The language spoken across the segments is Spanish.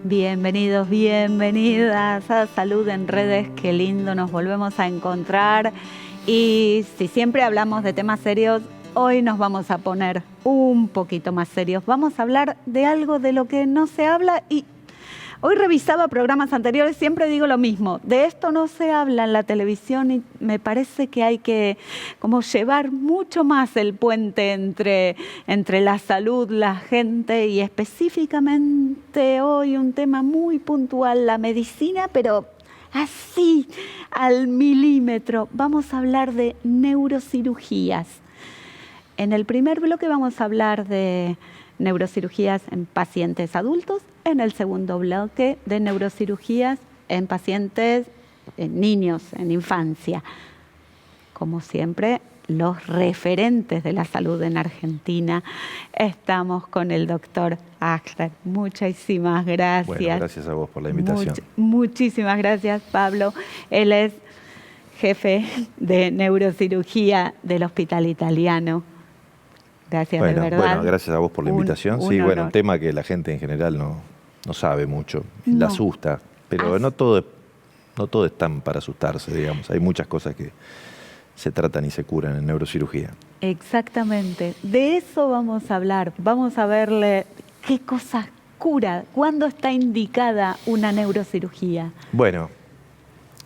Bienvenidos, bienvenidas a Salud en Redes, qué lindo, nos volvemos a encontrar. Y si siempre hablamos de temas serios, hoy nos vamos a poner un poquito más serios. Vamos a hablar de algo de lo que no se habla y hoy revisaba programas anteriores, siempre digo lo mismo, de esto no se habla en la televisión y me parece que hay que como llevar mucho más el puente entre la salud, la gente y específicamente hoy un tema muy puntual, la medicina, pero así al milímetro. Vamos a hablar de neurocirugías. En el primer bloque vamos a hablar de neurocirugías en pacientes adultos, en el segundo bloque de neurocirugías en pacientes, en niños, en infancia. Como siempre, los referentes de la salud en Argentina. Estamos con el doctor Axler. Muchísimas gracias. Bueno, gracias a vos por la invitación. Muchísimas gracias, Pablo. Él es jefe de neurocirugía del Hospital Italiano. Gracias, de verdad. Bueno, gracias a vos por la invitación. Sí, bueno, un tema que la gente en general no sabe mucho, la asusta, pero no todo es tan para asustarse, digamos. Hay muchas cosas que se tratan y se curan en neurocirugía. Exactamente, de eso vamos a hablar. Vamos a verle qué cosas cura, cuándo está indicada una neurocirugía. Bueno,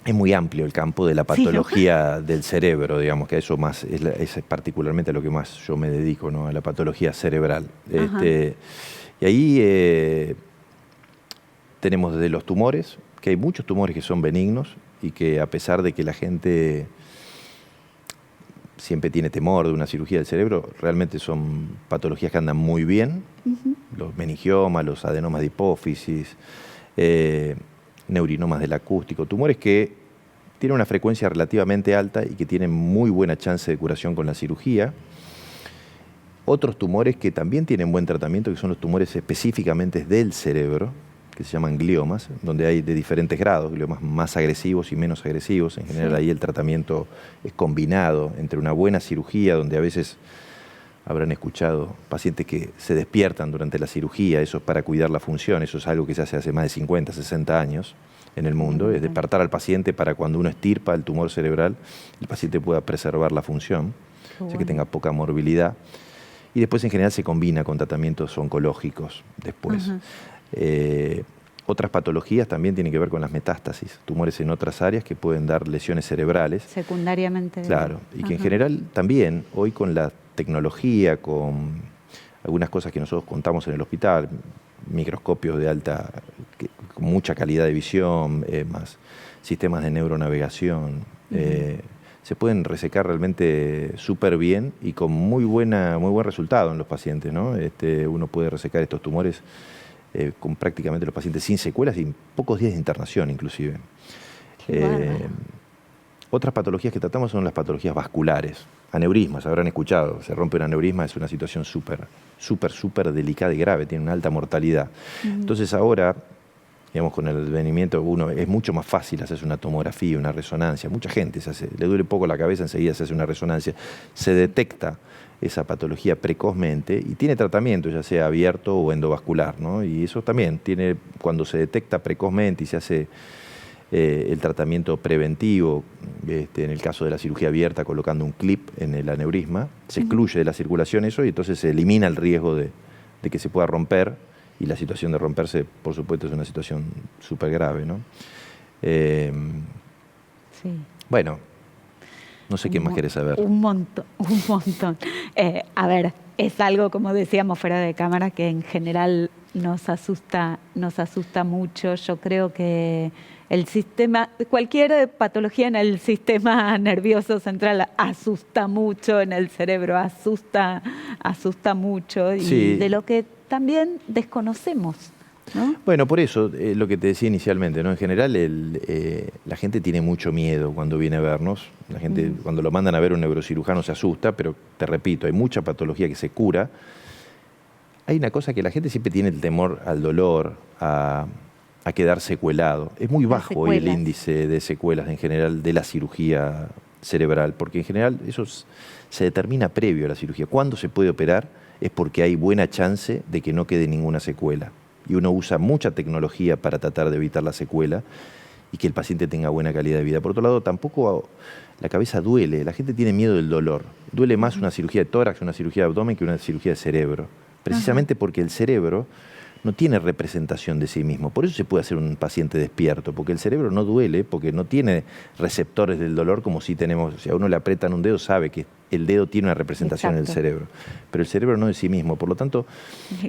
es muy amplio el campo de la patología del cerebro, digamos, que eso más es particularmente a lo que más yo me dedico, ¿no? A la patología cerebral. Y ahí tenemos desde los tumores, que hay muchos tumores que son benignos y que a pesar de que la gente siempre tiene temor de una cirugía del cerebro, realmente son patologías que andan muy bien. Los meningiomas, los adenomas de hipófisis, neurinomas del acústico, tumores que tienen una frecuencia relativamente alta y que tienen muy buena chance de curación con la cirugía. Otros tumores que también tienen buen tratamiento, que son los tumores específicamente del cerebro, que se llaman gliomas, donde hay de diferentes grados, gliomas más agresivos y menos agresivos. En general ahí el tratamiento es combinado entre una buena cirugía, donde a veces habrán escuchado pacientes que se despiertan durante la cirugía, eso es para cuidar la función, eso es algo que se hace más de 50, 60 años en el mundo, es despertar al paciente para cuando uno estirpa el tumor cerebral, el paciente pueda preservar la función, o sea que tenga poca morbilidad. Y después en general se combina con tratamientos oncológicos después. Otras patologías también tienen que ver con las metástasis, tumores en otras áreas que pueden dar lesiones cerebrales. Secundariamente. Claro, y que en general también, hoy con la tecnología, con algunas cosas que nosotros contamos en el hospital, microscopios de con mucha calidad de visión, más sistemas de neuronavegación, se pueden resecar realmente súper bien y con muy buen resultado en los pacientes, ¿no? Uno puede resecar estos tumores con prácticamente los pacientes sin secuelas y en pocos días de internación inclusive. Otras patologías que tratamos son las patologías vasculares, aneurismas, habrán escuchado, se rompe un aneurisma, es una situación súper delicada y grave, tiene una alta mortalidad. Entonces ahora, digamos, con el advenimiento es mucho más fácil hacerse una tomografía, una resonancia, mucha gente le duele poco la cabeza, enseguida se hace una resonancia, se detecta esa patología precozmente y tiene tratamiento, ya sea abierto o endovascular, ¿no? Y eso también cuando se detecta precozmente y se hace el tratamiento preventivo, en el caso de la cirugía abierta, colocando un clip en el aneurisma, se excluye de la circulación eso y entonces se elimina el riesgo de que se pueda romper, y la situación de romperse, por supuesto, es una situación súper grave, ¿no? Bueno, no sé qué más querés saber. Un montón. A ver, es algo, como decíamos fuera de cámara, que en general nos asusta mucho. Yo creo que el sistema, cualquier patología en el sistema nervioso central asusta mucho, en el cerebro asusta mucho, y de lo que también desconocemos, ¿no? Bueno, por eso, lo que te decía inicialmente, ¿no? En general la gente tiene mucho miedo cuando viene a vernos. La gente cuando lo mandan a ver un neurocirujano se asusta, pero te repito, hay mucha patología que se cura. Hay una cosa que la gente siempre tiene el temor al dolor, a quedar secuelado. Es muy bajo hoy el índice de secuelas en general de la cirugía cerebral, porque en general eso se determina previo a la cirugía. Cuando se puede operar es porque hay buena chance de que no quede ninguna secuela. y uno usa mucha tecnología para tratar de evitar la secuela y que el paciente tenga buena calidad de vida. Por otro lado, tampoco la cabeza duele, la gente tiene miedo del dolor. Duele más una cirugía de tórax, una cirugía de abdomen que una cirugía de cerebro, precisamente porque el cerebro no tiene representación de sí mismo. Por eso se puede hacer un paciente despierto, porque el cerebro no duele, porque no tiene receptores del dolor como si tenemos. Si a uno le apretan un dedo, sabe que el dedo tiene una representación en el cerebro, pero el cerebro no de sí mismo. Por lo tanto...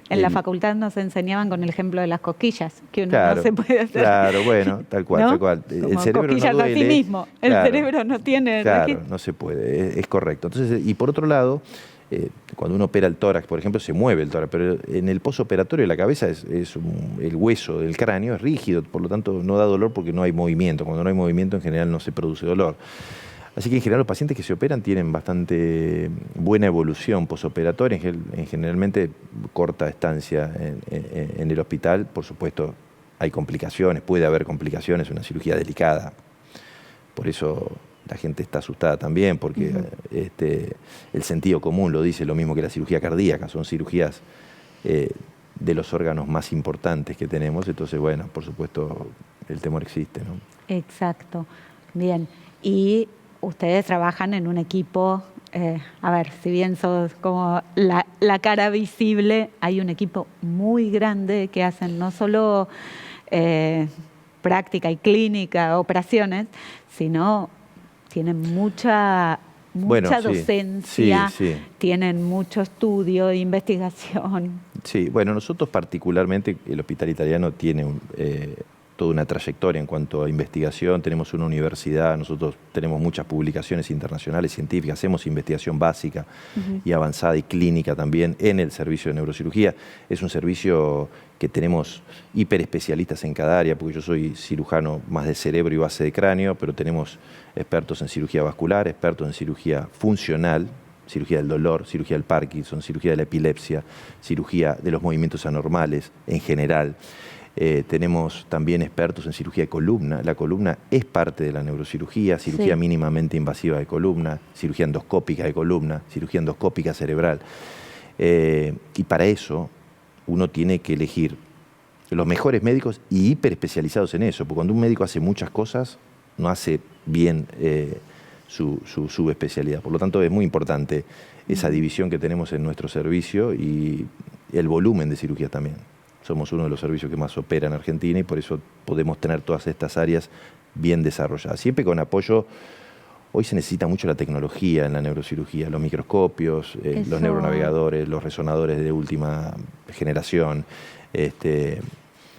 En la facultad nos enseñaban con el ejemplo de las cosquillas, que uno no se puede hacer. Claro, bueno, tal cual, ¿no? tal cual. Como el cerebro cosquillas no duele. A sí mismo, el cerebro no tiene... Claro, no se puede, es correcto. Entonces, y por otro lado... cuando uno opera el tórax, por ejemplo, se mueve el tórax, pero en el posoperatorio la cabeza el hueso del cráneo es rígido, por lo tanto no da dolor porque no hay movimiento. Cuando no hay movimiento en general no se produce dolor. Así que en general los pacientes que se operan tienen bastante buena evolución posoperatoria, generalmente corta estancia en el hospital. Por supuesto hay complicaciones, puede haber complicaciones, una cirugía delicada. Por eso... la gente está asustada también porque el sentido común lo dice, lo mismo que la cirugía cardíaca, son cirugías de los órganos más importantes que tenemos, entonces, bueno, por supuesto, el temor existe, ¿no? Exacto. Bien. Y ustedes trabajan en un equipo, a ver, si bien sos como la cara visible, hay un equipo muy grande que hacen no solo práctica y clínica, operaciones, sino... tienen mucha docencia, tienen mucho estudio, investigación. Sí, bueno, nosotros particularmente, el Hospital Italiano tiene toda una trayectoria en cuanto a investigación, tenemos una universidad, nosotros tenemos muchas publicaciones internacionales, científicas, hacemos investigación básica y avanzada y clínica también en el servicio de neurocirugía. Es un servicio que tenemos hiperespecialistas en cada área, porque yo soy cirujano más de cerebro y base de cráneo, pero tenemos expertos en cirugía vascular, expertos en cirugía funcional, cirugía del dolor, cirugía del Parkinson, cirugía de la epilepsia, cirugía de los movimientos anormales en general. Tenemos también expertos en cirugía de columna. La columna es parte de la neurocirugía, cirugía mínimamente invasiva de columna, cirugía endoscópica de columna, cirugía endoscópica cerebral. Y para eso uno tiene que elegir los mejores médicos y hiperespecializados en eso, porque cuando un médico hace muchas cosas, no hace bien su subespecialidad. Por lo tanto, es muy importante esa división que tenemos en nuestro servicio y el volumen de cirugía también. Somos uno de los servicios que más opera en Argentina y por eso podemos tener todas estas áreas bien desarrolladas. Siempre con apoyo, hoy se necesita mucho la tecnología en la neurocirugía, los microscopios, los neuronavegadores, los resonadores de última generación.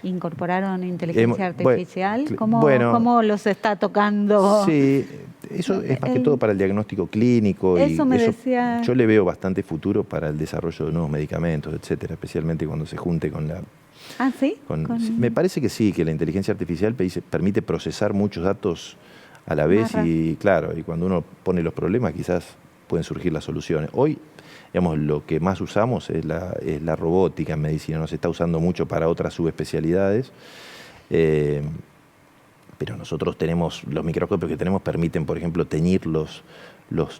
¿Incorporaron inteligencia artificial? ¿Cómo los está tocando? Sí, eso es más que todo para el diagnóstico clínico. Eso me decía... Yo le veo bastante futuro para el desarrollo de nuevos medicamentos, etcétera, especialmente cuando se junte con la... ¿Ah, sí? Me parece que sí, que la inteligencia artificial permite procesar muchos datos a la vez y claro, y cuando uno pone los problemas quizás pueden surgir las soluciones. Hoy, digamos, lo que más usamos es la robótica en medicina, nos está usando mucho para otras subespecialidades, pero nosotros tenemos, los microscopios que tenemos permiten, por ejemplo, teñir los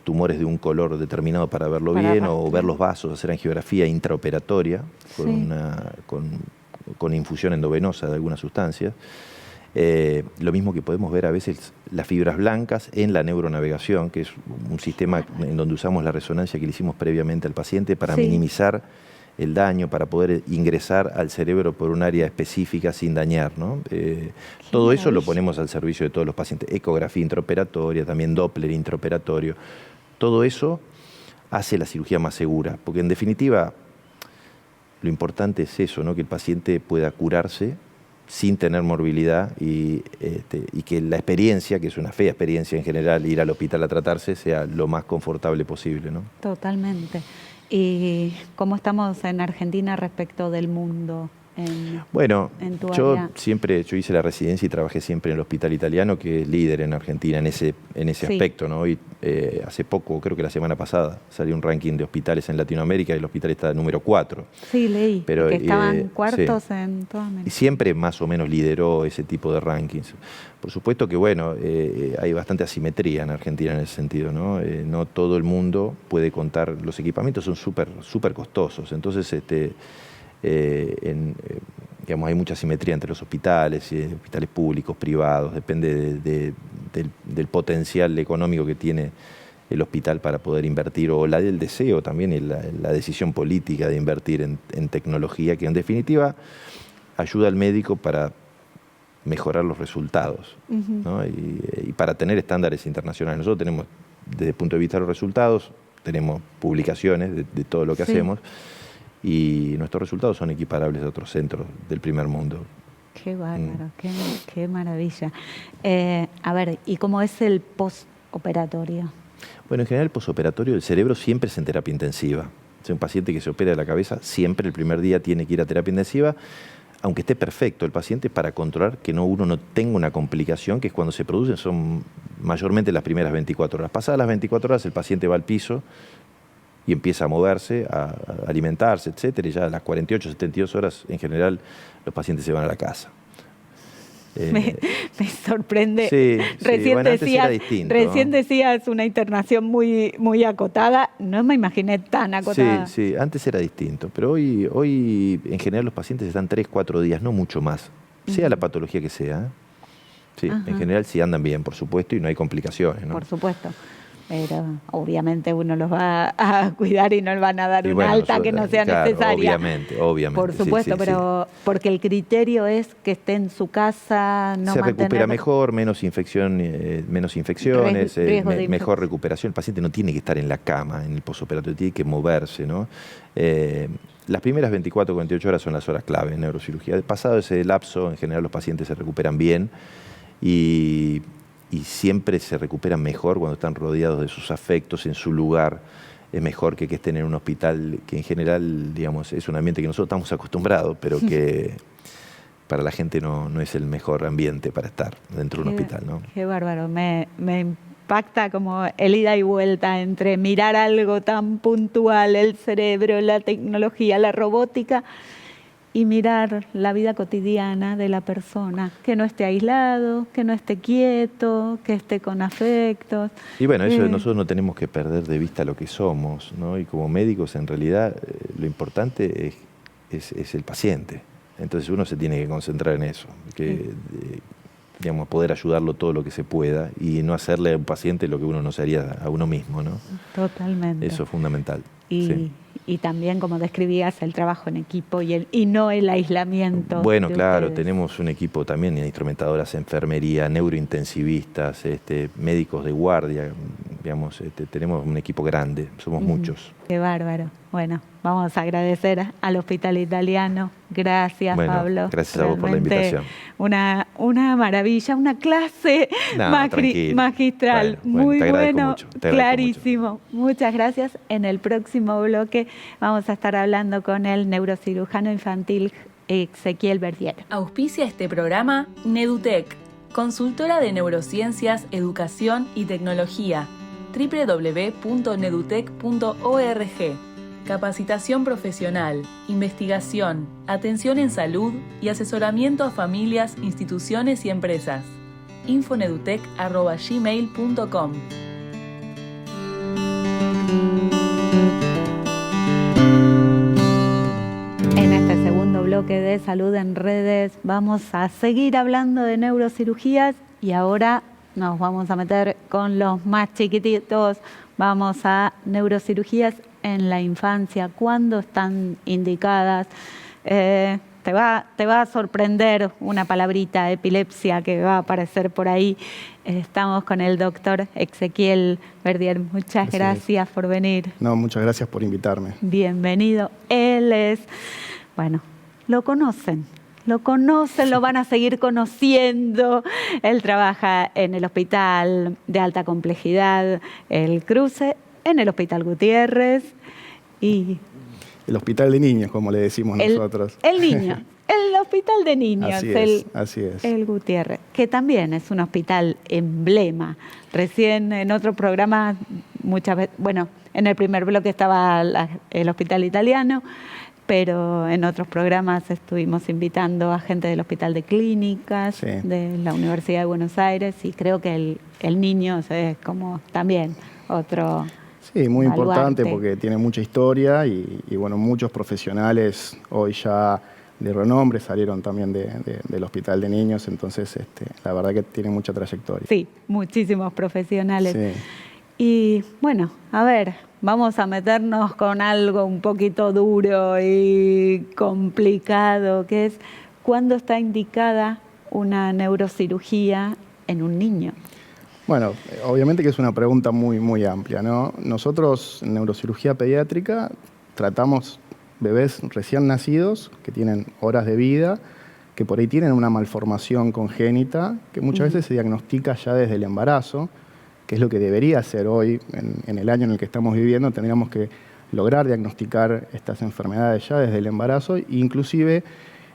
tumores de un color determinado para verlo bien, o ver los vasos, hacer angiografía intraoperatoria con infusión endovenosa de algunas sustancias. Lo mismo que podemos ver a veces las fibras blancas en la neuronavegación, que es un sistema en donde usamos la resonancia que le hicimos previamente al paciente para minimizar el daño, para poder ingresar al cerebro por un área específica sin dañar, ¿no? Todo eso lo ponemos al servicio de todos los pacientes. Ecografía intraoperatoria, también Doppler intraoperatorio. Todo eso hace la cirugía más segura, porque en definitiva lo importante es eso, ¿no? Que el paciente pueda curarse sin tener morbilidad y que la experiencia, que es una fea experiencia en general, ir al hospital a tratarse, sea lo más confortable posible, ¿no? Totalmente. ¿Y cómo estamos en Argentina respecto del mundo? Bueno, yo área. yo hice la residencia y trabajé siempre en el Hospital Italiano, que es líder en Argentina en ese aspecto, ¿no? Hoy, hace poco, creo que la semana pasada, salió un ranking de hospitales en Latinoamérica y el hospital está número 4. Sí, leí, que estaban cuartos en toda América. Y siempre más o menos lideró ese tipo de rankings. Por supuesto que, bueno, hay bastante asimetría en Argentina en ese sentido, ¿no? No todo el mundo puede contar, los equipamientos son súper costosos, entonces digamos, hay mucha simetría entre los hospitales, hospitales públicos, privados, depende del potencial económico que tiene el hospital para poder invertir, o la del deseo también, y la decisión política de invertir en tecnología, que en definitiva ayuda al médico para mejorar los resultados, ¿no? Y para tener estándares internacionales. Nosotros tenemos, desde el punto de vista de los resultados, tenemos publicaciones de todo lo que hacemos, y nuestros resultados son equiparables a otros centros del primer mundo. Qué bárbaro, qué maravilla. A ver, ¿y cómo es el postoperatorio? Bueno, en general el postoperatorio del cerebro siempre es en terapia intensiva. O sea, un paciente que se opera de la cabeza siempre el primer día tiene que ir a terapia intensiva, aunque esté perfecto el paciente, para controlar que uno no tenga una complicación, que es cuando se producen, son mayormente las primeras 24 horas. Pasadas las 24 horas el paciente va al piso y empieza a moverse, a alimentarse, etcétera, y ya a las 48, 72 horas en general los pacientes se van a la casa. Me sorprende. Sí, Recién, bueno, antes era distinto, recién ¿no? decías una internación muy acotada. No me imaginé tan acotada. Sí, antes era distinto, pero hoy en general los pacientes están 3, 4 días, no mucho más, sea la patología que sea. Sí, en general sí andan bien, por supuesto, y no hay complicaciones, ¿no? Por supuesto. Pero obviamente uno los va a cuidar y no le van a dar una alta que no sea necesaria. Obviamente. Por supuesto, pero porque el criterio es que esté en su casa, no se mantener... recupera mejor, menos infecciones, mejor recuperación. El paciente no tiene que estar en la cama en el posoperatorio, tiene que moverse, ¿no? Las primeras 24 o 48 horas son las horas clave en neurocirugía. Pasado ese lapso, en general los pacientes se recuperan bien y siempre se recuperan mejor cuando están rodeados de sus afectos, en su lugar. Es mejor que estén en un hospital, que en general, digamos, es un ambiente que nosotros estamos acostumbrados, pero que para la gente no es el mejor ambiente para estar dentro de un hospital, ¿no? Qué bárbaro. Me impacta como el ida y vuelta entre mirar algo tan puntual, el cerebro, la tecnología, la robótica, y mirar la vida cotidiana de la persona, que no esté aislado, que no esté quieto, que esté con afectos. Y bueno, eso nosotros no tenemos que perder de vista lo que somos, ¿no? Y como médicos, en realidad, lo importante es el paciente. Entonces uno se tiene que concentrar en eso, digamos, poder ayudarlo todo lo que se pueda y no hacerle a un paciente lo que uno no se haría a uno mismo, ¿no? Totalmente. Eso es fundamental. Y también, como describías, el trabajo en equipo y no el aislamiento. Bueno, claro, ustedes. tenemos un equipo también, instrumentadoras, enfermería, neurointensivistas, médicos de guardia, digamos, tenemos un equipo grande, somos muchos. Qué bárbaro. Bueno, vamos a agradecer al Hospital Italiano. Gracias, bueno, Pablo. Gracias a vos por la invitación. Una maravilla, una clase magistral. Bueno, muy te bueno, mucho, clarísimo. Muchas gracias. En el próximo bloque vamos a estar hablando con el neurocirujano infantil Exequiel Verdier. Auspicia este programa Nedutec, consultora de neurociencias, educación y tecnología. www.nedutec.org. Capacitación profesional, investigación, atención en salud y asesoramiento a familias, instituciones y empresas. infonedutec@gmail.com. En este segundo bloque de Salud en Redes vamos a seguir hablando de neurocirugías y ahora nos vamos a meter con los más chiquititos. Vamos a neurocirugías en la infancia, ¿cuándo están indicadas? Te va a sorprender una palabrita, epilepsia, que va a aparecer por ahí. Estamos con el doctor Exequiel Verdier. Muchas gracias por venir. No, muchas gracias por invitarme. Bienvenido. Él es, bueno, lo conocen, lo van a seguir conociendo. Él trabaja en el Hospital de Alta Complejidad El Cruce, en el Hospital Gutiérrez y... El Hospital de Niños, como le decimos nosotros. El niño, el Hospital de Niños. Así es. El Gutiérrez, que también es un hospital emblema. Recién en otro programa, muchas veces, bueno, en el primer bloque estaba el Hospital Italiano, pero en otros programas estuvimos invitando a gente del Hospital de Clínicas, de la Universidad de Buenos Aires, y creo que el niño es como también otro... Sí, muy baluarte. importante porque tiene mucha historia y bueno, muchos profesionales hoy ya renombre, salieron también del Hospital de Niños, entonces la verdad que tiene mucha trayectoria. Sí, muchísimos profesionales. Sí. Y bueno, a ver, vamos a meternos con algo un poquito duro y complicado, que es ¿cuándo está indicada una neurocirugía en un niño? Bueno, obviamente que es una pregunta muy, muy amplia, ¿no? Nosotros en neurocirugía pediátrica tratamos bebés recién nacidos que tienen horas de vida, que por ahí tienen una malformación congénita, que muchas veces se diagnostica ya desde el embarazo, que es lo que debería ser hoy, en el año en el que estamos viviendo, tendríamos que lograr diagnosticar estas enfermedades ya desde el embarazo, e inclusive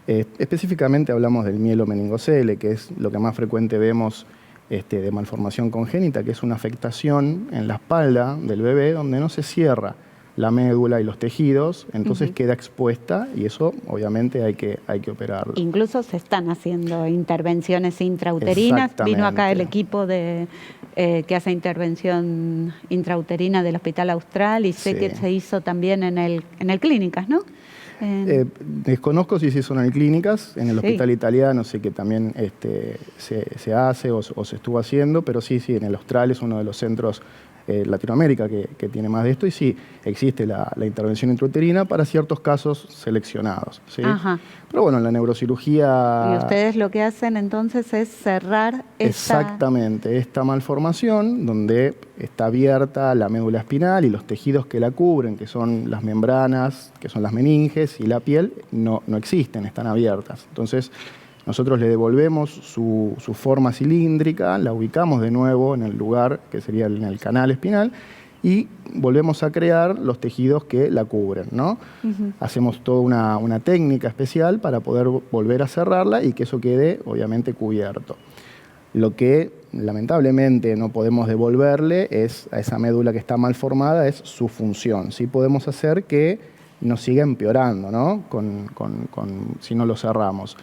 específicamente hablamos del mielomeningocele, que es lo que más frecuente vemos de malformación congénita, que es una afectación en la espalda del bebé donde no se cierra la médula y los tejidos, entonces queda expuesta y eso obviamente hay que operarlo. Incluso se están haciendo intervenciones intrauterinas. Vino acá el equipo que hace intervención intrauterina del Hospital Austral y sé que se hizo también en el Clínicas, ¿no? Desconozco si se hizo en el Clínicas, en el Hospital Italiano sé que también se hace o se estuvo haciendo, pero sí, en el Austral es uno de los centros Latinoamérica que tiene más de esto y sí, existe la intervención intrauterina para ciertos casos seleccionados, ¿sí? Pero bueno, en la neurocirugía... Y ustedes lo que hacen entonces es cerrar Exactamente, esta malformación donde está abierta la médula espinal y los tejidos que la cubren, que son las membranas, que son las meninges y la piel, no existen, están abiertas. Entonces, nosotros le devolvemos su forma cilíndrica, la ubicamos de nuevo en el lugar que sería en el canal espinal y volvemos a crear los tejidos que la cubren, ¿no? Hacemos toda una técnica especial para poder volver a cerrarla y que eso quede obviamente cubierto. Lo que lamentablemente no podemos devolverle es a esa médula que está mal formada, es su función. Sí podemos hacer que nos siga empeorando, ¿no? Si no lo cerramos.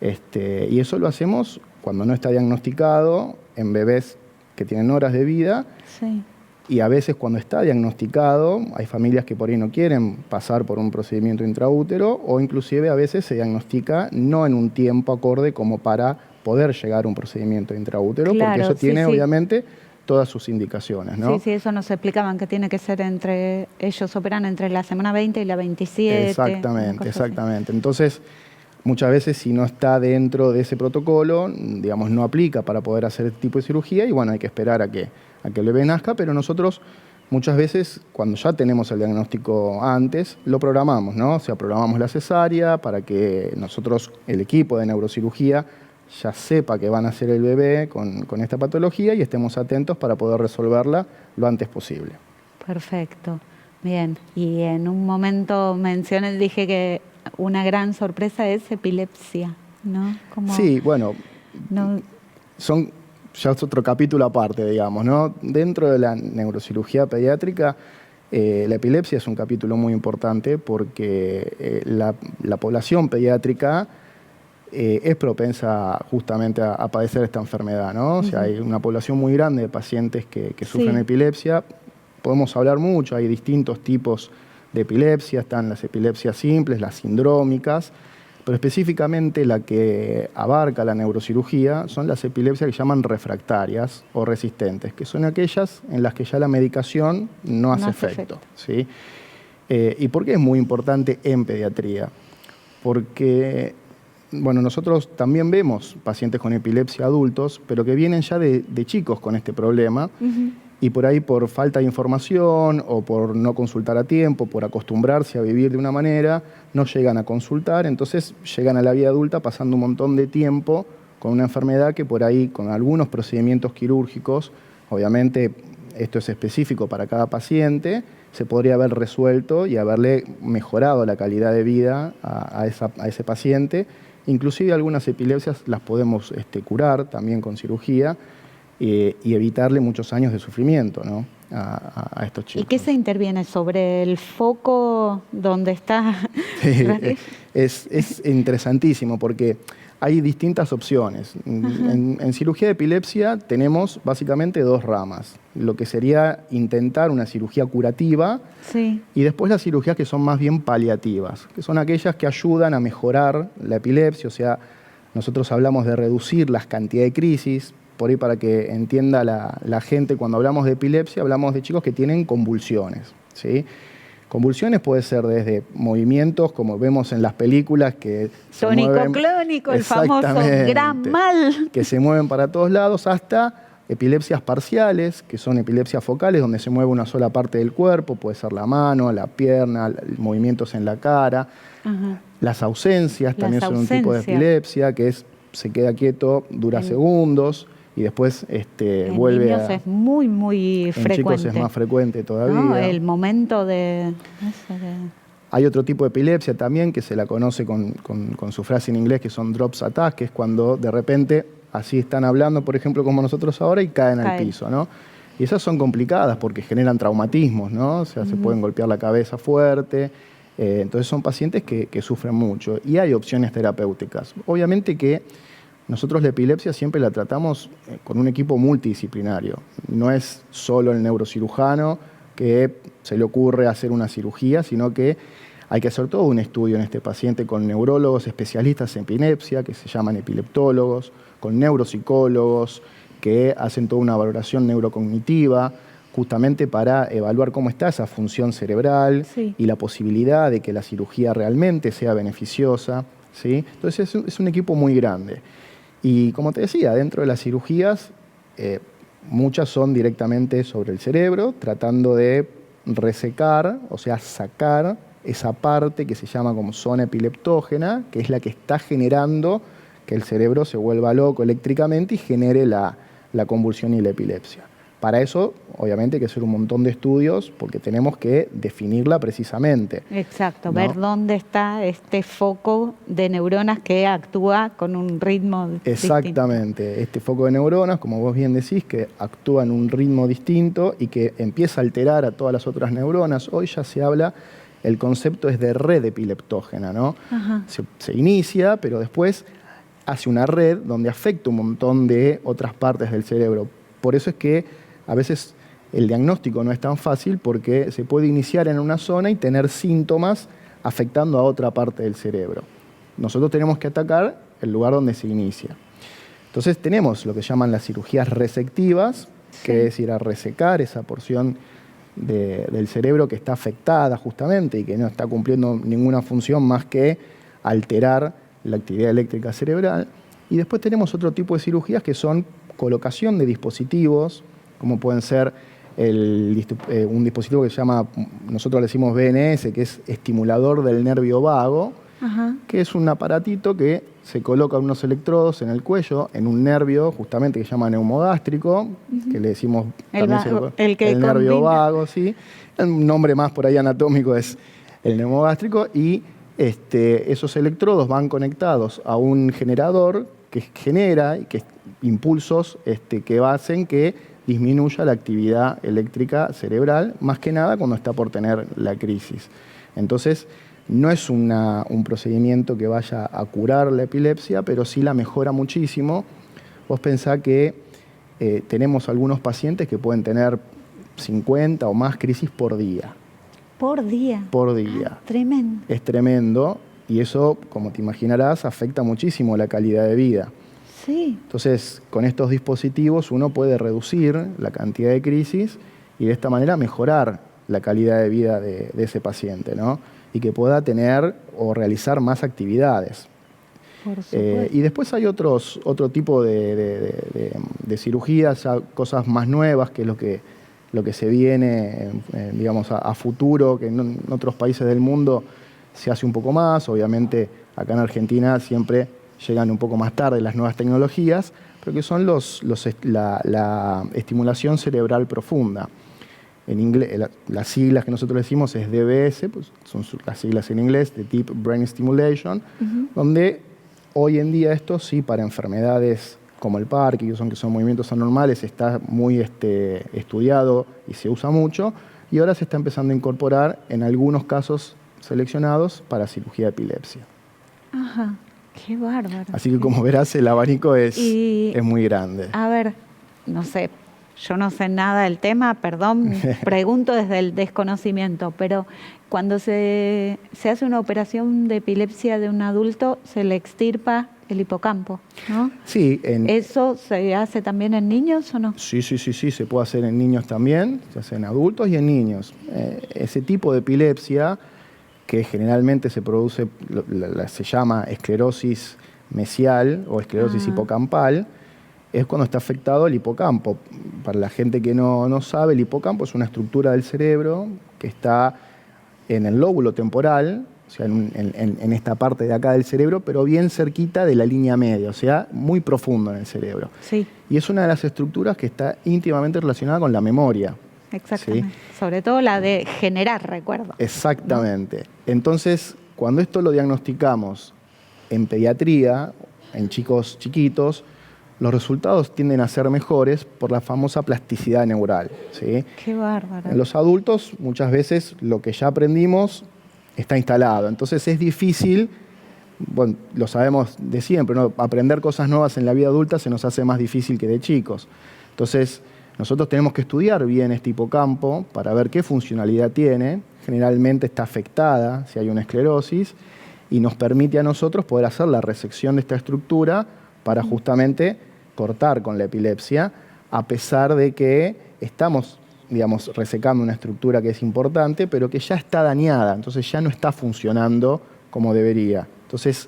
Y eso lo hacemos cuando no está diagnosticado en bebés que tienen horas de vida. Sí. Y a veces cuando está diagnosticado, hay familias que por ahí no quieren pasar por un procedimiento intraútero o inclusive a veces se diagnostica no en un tiempo acorde como para poder llegar a un procedimiento intraútero, claro, porque eso tiene obviamente todas sus indicaciones, ¿no? Sí, eso nos explicaban que tiene que ser ellos operan entre la semana 20 y la 27. Exactamente. Entonces, muchas veces si no está dentro de ese protocolo, digamos, no aplica para poder hacer este tipo de cirugía y bueno, hay que esperar a que el bebé nazca, pero nosotros muchas veces cuando ya tenemos el diagnóstico antes, lo programamos, ¿no? O sea, programamos la cesárea para que nosotros, el equipo de neurocirugía, ya sepa que van a hacer el bebé con esta patología y estemos atentos para poder resolverla lo antes posible. Perfecto, bien. Y en un momento dije que una gran sorpresa es epilepsia, ¿no? Sí, bueno, ya es otro capítulo aparte, digamos, ¿no? Dentro de la neurocirugía pediátrica, la epilepsia es un capítulo muy importante porque la población pediátrica es propensa justamente a padecer esta enfermedad, ¿no? O sea, hay una población muy grande de pacientes que sufren epilepsia. Podemos hablar mucho, hay distintos tipos de epilepsia, están las epilepsias simples, las sindrómicas, pero específicamente la que abarca la neurocirugía son las epilepsias que llaman refractarias o resistentes, que son aquellas en las que ya la medicación no hace efecto. ¿Sí? ¿Y por qué es muy importante en pediatría? Porque, bueno, nosotros también vemos pacientes con epilepsia adultos, pero que vienen ya de chicos con este problema, y por ahí por falta de información o por no consultar a tiempo, por acostumbrarse a vivir de una manera, no llegan a consultar, entonces llegan a la vida adulta pasando un montón de tiempo con una enfermedad que por ahí, con algunos procedimientos quirúrgicos, obviamente esto es específico para cada paciente, se podría haber resuelto y haberle mejorado la calidad de vida a ese paciente. Inclusive algunas epilepsias las podemos curar también con cirugía, y evitarle muchos años de sufrimiento, ¿no? a estos chicos. ¿Y qué se interviene sobre el foco donde está? Es interesantísimo porque hay distintas opciones. En cirugía de epilepsia tenemos básicamente dos ramas. Lo que sería intentar una cirugía curativa y después las cirugías que son más bien paliativas, que son aquellas que ayudan a mejorar la epilepsia. O sea, nosotros hablamos de reducir las cantidades de crisis. Por ahí, para que entienda la gente, cuando hablamos de epilepsia, hablamos de chicos que tienen convulsiones, ¿sí? Convulsiones puede ser desde movimientos, como vemos en las películas, que se mueven, tónico-clónico, el famoso gran mal, que se mueven para todos lados, hasta epilepsias parciales, que son epilepsias focales, donde se mueve una sola parte del cuerpo, puede ser la mano, la pierna, movimientos en la cara. Las ausencias también son un tipo de epilepsia, que se queda quieto, dura segundos, y después vuelve niños es muy, muy frecuente. En chicos es más frecuente todavía. ¿No? El momento de... Hay otro tipo de epilepsia también, que se la conoce con su frase en inglés, que son drops attacks, que es cuando de repente así están hablando, por ejemplo, como nosotros ahora, y caen al piso, ¿no? Y esas son complicadas porque generan traumatismos, ¿no? O sea, se pueden golpear la cabeza fuerte. Entonces son pacientes que sufren mucho. Y hay opciones terapéuticas. Obviamente que nosotros la epilepsia siempre la tratamos con un equipo multidisciplinario. No es solo el neurocirujano que se le ocurre hacer una cirugía, sino que hay que hacer todo un estudio en este paciente con neurólogos especialistas en epilepsia, que se llaman epileptólogos, con neuropsicólogos, que hacen toda una valoración neurocognitiva, justamente para evaluar cómo está esa función cerebral y la posibilidad de que la cirugía realmente sea beneficiosa, ¿sí? Entonces es un equipo muy grande. Y como te decía, dentro de las cirugías, muchas son directamente sobre el cerebro, tratando de resecar, o sea, sacar esa parte que se llama como zona epileptógena, que es la que está generando que el cerebro se vuelva loco eléctricamente y genere la convulsión y la epilepsia. Para eso, obviamente, hay que hacer un montón de estudios porque tenemos que definirla precisamente. Exacto, ¿no? Ver dónde está este foco de neuronas que actúa con un ritmo Exactamente, distinto. Este foco de neuronas, como vos bien decís, que actúa en un ritmo distinto y que empieza a alterar a todas las otras neuronas. Hoy ya se habla, el concepto es de red epileptógena, ¿no? Se inicia, pero después hace una red donde afecta un montón de otras partes del cerebro. Por eso es que a veces el diagnóstico no es tan fácil, porque se puede iniciar en una zona y tener síntomas afectando a otra parte del cerebro. Nosotros tenemos que atacar el lugar donde se inicia. Entonces tenemos lo que llaman las cirugías resectivas, que es ir a resecar esa porción del cerebro que está afectada justamente y que no está cumpliendo ninguna función más que alterar la actividad eléctrica cerebral. Y después tenemos otro tipo de cirugías que son colocación de dispositivos, como pueden ser un dispositivo que se llama, nosotros le decimos BNS, que es estimulador del nervio vago, que es un aparatito que se coloca unos electrodos en el cuello, en un nervio justamente que se llama neumogástrico, que le decimos el nervio vago, ¿sí? Un nombre más por ahí anatómico es el neumogástrico, y esos electrodos van conectados a un generador que genera impulsos que hacen que disminuya la actividad eléctrica cerebral, más que nada cuando está por tener la crisis. Entonces, no es un procedimiento que vaya a curar la epilepsia, pero sí la mejora muchísimo. Vos pensá que tenemos algunos pacientes que pueden tener 50 o más crisis por día. ¿Por día? Por día. Tremendo. Es tremendo, y eso, como te imaginarás, afecta muchísimo la calidad de vida. Sí. Entonces, con estos dispositivos uno puede reducir la cantidad de crisis y de esta manera mejorar la calidad de vida de ese paciente, ¿no? Y que pueda tener o realizar más actividades. Por supuesto. Y después hay otro tipo de cirugías, cosas más nuevas, que es lo que se viene, digamos, a futuro, que en otros países del mundo se hace un poco más. Obviamente, acá en Argentina siempre llegan un poco más tarde las nuevas tecnologías, pero que son la estimulación cerebral profunda. En inglés, las siglas que nosotros decimos es DBS, pues son las siglas en inglés de Deep Brain Stimulation, donde hoy en día esto sí, para enfermedades como el Parkinson, que son movimientos anormales, está muy estudiado y se usa mucho, y ahora se está empezando a incorporar en algunos casos seleccionados para cirugía de epilepsia. Qué bárbaro. Así que como verás, el abanico es muy grande. A ver, no sé, yo no sé nada del tema, perdón, pregunto desde el desconocimiento, pero cuando se hace una operación de epilepsia de un adulto, se le extirpa el hipocampo, ¿no? Sí. ¿Eso se hace también en niños o no? Sí, se puede hacer en niños también, se hace en adultos y en niños. Ese tipo de epilepsia, que generalmente se produce, se llama esclerosis mesial o esclerosis hipocampal, es cuando está afectado el hipocampo. Para la gente que no sabe, el hipocampo es una estructura del cerebro que está en el lóbulo temporal, o sea, en esta parte de acá del cerebro, pero bien cerquita de la línea media, o sea, muy profundo en el cerebro. Sí. Y es una de las estructuras que está íntimamente relacionada con la memoria. Exactamente. ¿Sí? Sobre todo la de generar recuerdo. Exactamente. ¿No? Entonces, cuando esto lo diagnosticamos en pediatría, en chicos chiquitos, los resultados tienden a ser mejores por la famosa plasticidad neural. ¿Sí? Qué bárbaro. En los adultos, muchas veces, lo que ya aprendimos está instalado. Entonces es difícil, bueno, lo sabemos de siempre, ¿no? Aprender cosas nuevas en la vida adulta se nos hace más difícil que de chicos. Entonces, nosotros tenemos que estudiar bien este hipocampo para ver qué funcionalidad tiene. Generalmente está afectada si hay una esclerosis y nos permite a nosotros poder hacer la resección de esta estructura para justamente cortar con la epilepsia, a pesar de que estamos, digamos, resecando una estructura que es importante, pero que ya está dañada, entonces ya no está funcionando como debería. Entonces,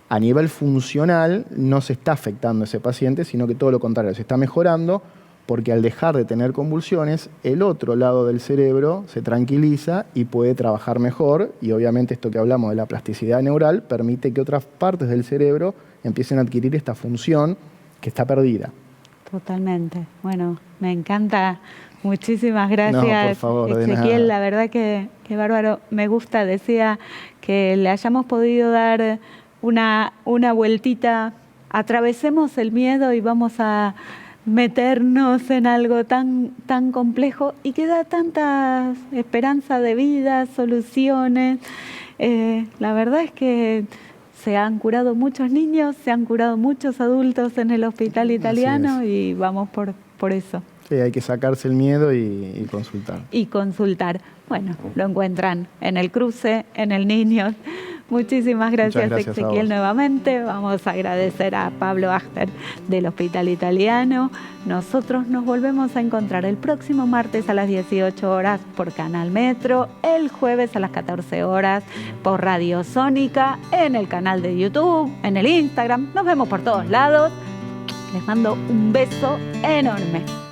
a nivel funcional no se está afectando a ese paciente, sino que todo lo contrario, se está mejorando, porque al dejar de tener convulsiones, el otro lado del cerebro se tranquiliza y puede trabajar mejor, y obviamente esto que hablamos de la plasticidad neural permite que otras partes del cerebro empiecen a adquirir esta función que está perdida. Totalmente. Bueno, me encanta. Muchísimas gracias, no, por favor, Ezequiel. La verdad que bárbaro. Me gusta, decía, que le hayamos podido dar una vueltita. Atravesemos el miedo y vamos a meternos en algo tan complejo y que da tanta esperanza de vida, soluciones. La verdad es que se han curado muchos niños, se han curado muchos adultos en el hospital italiano y vamos por eso. Sí, hay que sacarse el miedo y consultar. Y consultar. Bueno, lo encuentran en el cruce, en el Niños. Muchísimas gracias, Ezequiel, nuevamente. Vamos a agradecer a Pablo Achter del Hospital Italiano. Nosotros nos volvemos a encontrar el próximo martes a las 18 horas por Canal Metro, el jueves a las 14 horas por Radio Sónica, en el canal de YouTube, en el Instagram. Nos vemos por todos lados. Les mando un beso enorme.